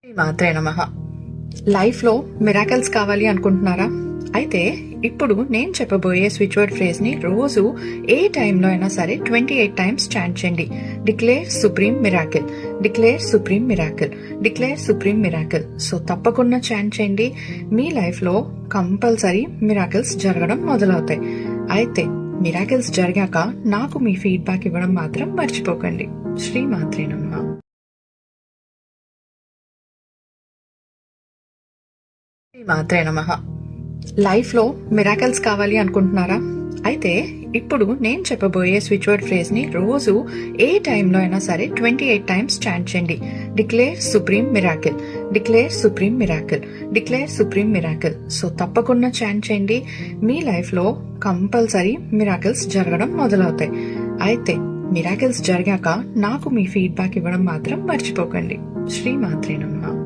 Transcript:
మాత్రే నమః. లైఫ్లో మిరాకల్స్ కావాలి అనుకుంటున్నారా? అయితే ఇప్పుడు నేను చెప్పబోయే స్విచ్ వర్డ్ ఫ్రేజ్ ని రోజు ఏ టైంలో అయినా సరే 28 టైమ్స్ చాంట్ చేయండి. Declare supreme miracle, declare supreme miracle, declare supreme miracle. So తప్పకుండా చాంట్ చేయండి. మీ లైఫ్ లో కంపల్సరీ మిరాకిల్స్ జరగడం మొదలవుతాయి. అయితే మిరాకిల్స్ జరిగాక నాకు మీ ఫీడ్బ్యాక్ ఇవ్వడం మాత్రం మర్చిపోకండి. శ్రీ మాత్రే నమః. మాత్రే నమః. లైఫ్లో మిరాకల్స్ కావాలి అనుకుంటున్నారా? అయితే ఇప్పుడు నేను చెప్పబోయే స్విచ్ వర్డ్ ఫ్రేజ్ ని రోజు ఏ టైంలో అయినా సరే 28 టైమ్స్ చాంట్ చేయండి. Declare supreme miracle, declare supreme miracle, declare supreme miracle. So తప్పకుండా చాంట్ చేయండి. మీ లైఫ్లో కంపల్సరీ మిరాకిల్స్ జరగడం మొదలవుతాయి. అయితే మిరాకిల్స్ జరిగాక నాకు మీ ఫీడ్బ్యాక్ ఇవ్వడం మాత్రం మర్చిపోకండి. శ్రీ మాత్రే నమః.